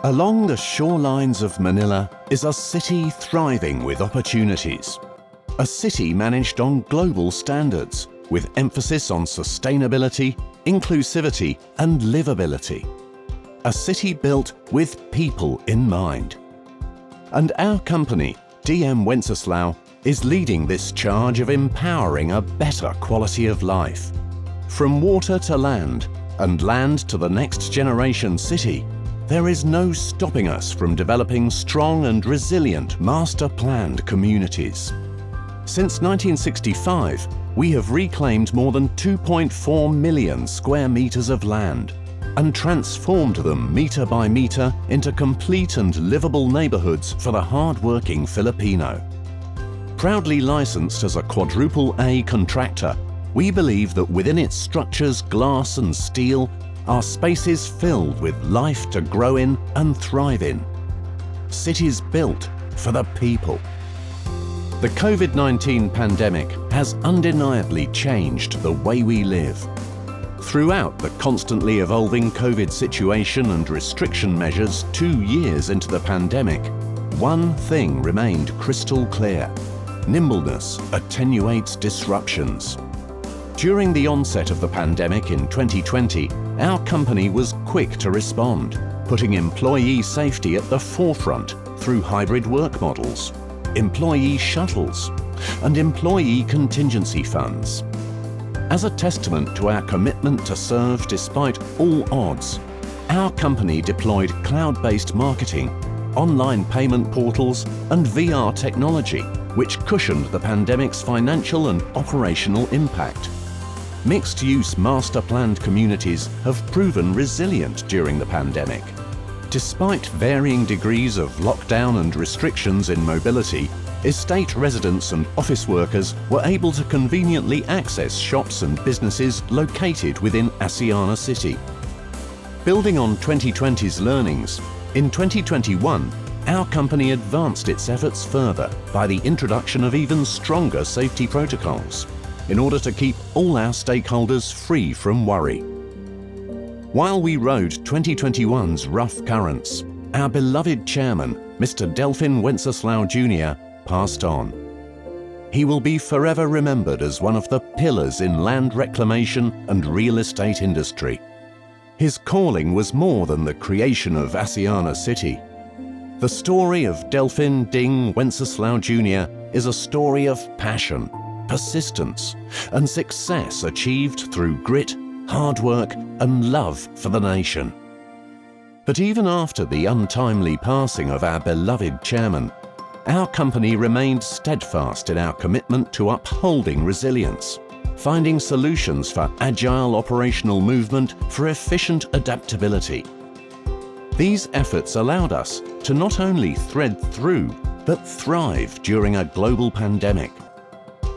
Along the shorelines of Manila is a city thriving with opportunities. A city managed on global standards, with emphasis on sustainability, inclusivity, and livability. A city built with people in mind. And our company, DM Wenceslau, is leading this charge of empowering a better quality of life. From water to land, and land to the next generation city, there is no stopping us from developing strong and resilient master-planned communities. Since 1965, we have reclaimed more than 2.4 million square meters of land and transformed them meter by meter into complete and livable neighborhoods for the hard-working Filipino. Proudly licensed as a quadruple A contractor, we believe that within its structures, glass and steel, are spaces filled with life to grow in and thrive in. Cities built for the people. The COVID-19 pandemic has undeniably changed the way we live. Throughout the constantly evolving COVID situation and restriction measures 2 years into the pandemic, one thing remained crystal clear: nimbleness attenuates disruptions. During the onset of the pandemic in 2020, our company was quick to respond, putting employee safety at the forefront through hybrid work models, employee shuttles, and employee contingency funds. As a testament to our commitment to serve despite all odds, our company deployed cloud-based marketing, online payment portals, and VR technology, which cushioned the pandemic's financial and operational impact. Mixed-use master-planned communities have proven resilient during the pandemic. Despite varying degrees of lockdown and restrictions in mobility, estate residents and office workers were able to conveniently access shops and businesses located within Asiana City. Building on 2020's learnings, in 2021, our company advanced its efforts further by the introduction of even stronger safety protocols, in order to keep all our stakeholders free from worry. While we rode 2021's rough currents, our beloved chairman, Mr. Delfin Wenceslau Jr., passed on. He will be forever remembered as one of the pillars in land reclamation and real estate industry. His calling was more than the creation of Asiana City. The story of Delfin Ding Wenceslau Jr. is a story of passion, persistence, and success achieved through grit, hard work, and love for the nation. But even after the untimely passing of our beloved chairman, our company remained steadfast in our commitment to upholding resilience, finding solutions for agile operational movement for efficient adaptability. These efforts allowed us to not only thread through, but thrive during a global pandemic.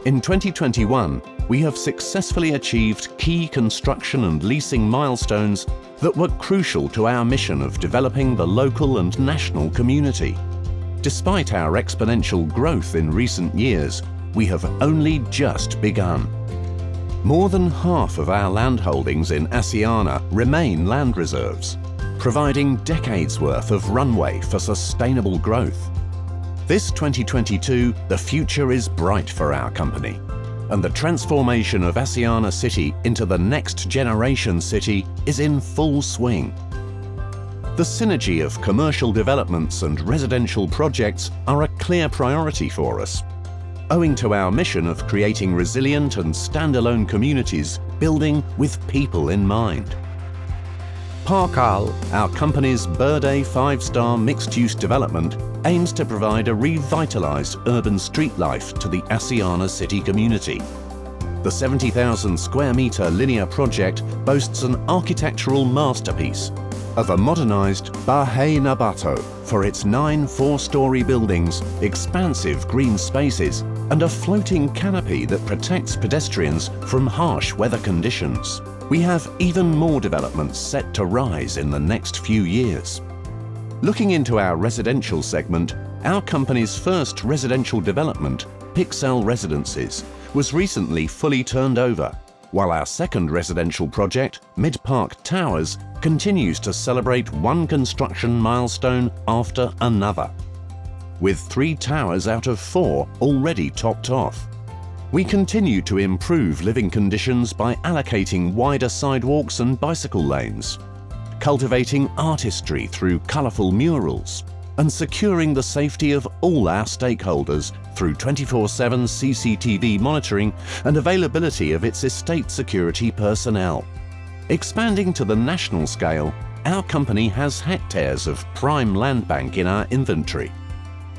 In 2021, we have successfully achieved key construction and leasing milestones that were crucial to our mission of developing the local and national community. Despite our exponential growth in recent years, we have only just begun. More than half of our land holdings in Asiana remain land reserves, providing decades worth of runway for sustainable growth. This 2022, the future is bright for our company, and the transformation of Asiana City into the next generation city is in full swing. The synergy of commercial developments and residential projects are a clear priority for us, owing to our mission of creating resilient and standalone communities, building with people in mind. Parkal, our company's Birthday 5-star mixed-use development, aims to provide a revitalized urban street life to the Asiana City community. The 70,000 square meter linear project boasts an architectural masterpiece of a modernized Bahay Nabato for its 9 4-story buildings, expansive green spaces, and a floating canopy that protects pedestrians from harsh weather conditions. We have even more developments set to rise in the next few years. Looking into our residential segment, our company's first residential development, Pixel Residences, was recently fully turned over, while our second residential project, Mid Park Towers, continues to celebrate one construction milestone after another, with 3 towers out of 4 already topped off. We continue to improve living conditions by allocating wider sidewalks and bicycle lanes, cultivating artistry through colourful murals, and securing the safety of all our stakeholders through 24/7 CCTV monitoring and availability of its estate security personnel. Expanding to the national scale, our company has hectares of prime land bank in our inventory,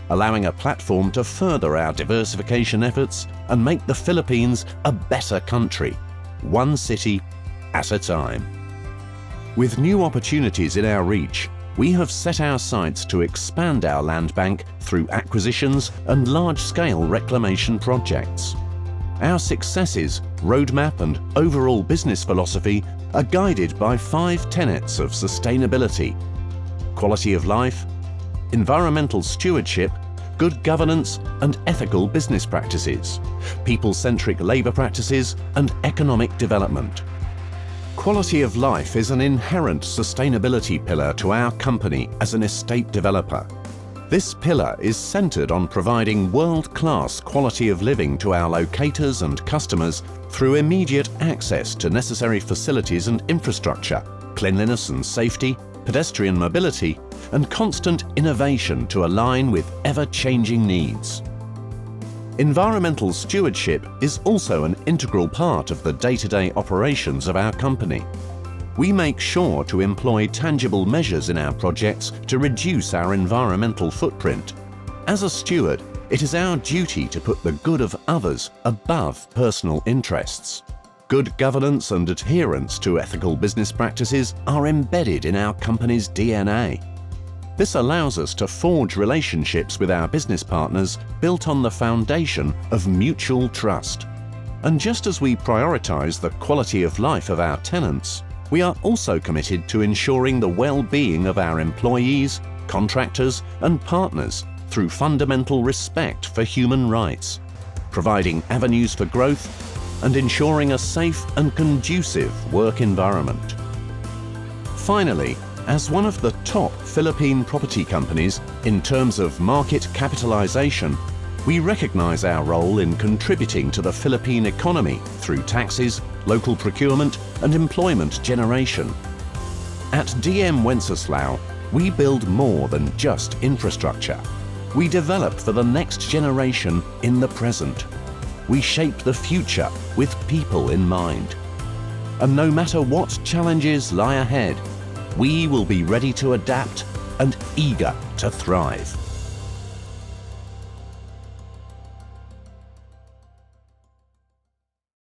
allowing a platform to further our diversification efforts and make the Philippines a better country, one city at a time. With new opportunities in our reach, we have set our sights to expand our land bank through acquisitions and large-scale reclamation projects. Our successes, roadmap and overall business philosophy are guided by 5 tenets of sustainability: quality of life, environmental stewardship, good governance and ethical business practices, people-centric labour practices and economic development. Quality of life is an inherent sustainability pillar to our company as an estate developer. This pillar is centred on providing world-class quality of living to our locators and customers through immediate access to necessary facilities and infrastructure, cleanliness and safety, pedestrian mobility, and constant innovation to align with ever-changing needs. Environmental stewardship is also an integral part of the day-to-day operations of our company. We make sure to employ tangible measures in our projects to reduce our environmental footprint. As a steward, it is our duty to put the good of others above personal interests. Good governance and adherence to ethical business practices are embedded in our company's DNA. This allows us to forge relationships with our business partners built on the foundation of mutual trust. And just as we prioritize the quality of life of our tenants, we are also committed to ensuring the well-being of our employees, contractors, and partners through fundamental respect for human rights, providing avenues for growth, and ensuring a safe and conducive work environment. Finally, as one of the top Philippine property companies in terms of market capitalization, we recognize our role in contributing to the Philippine economy through taxes, local procurement, and employment generation. At DM Wenceslao, we build more than just infrastructure. We develop for the next generation in the present. We shape the future with people in mind. And no matter what challenges lie ahead, we will be ready to adapt and eager to thrive.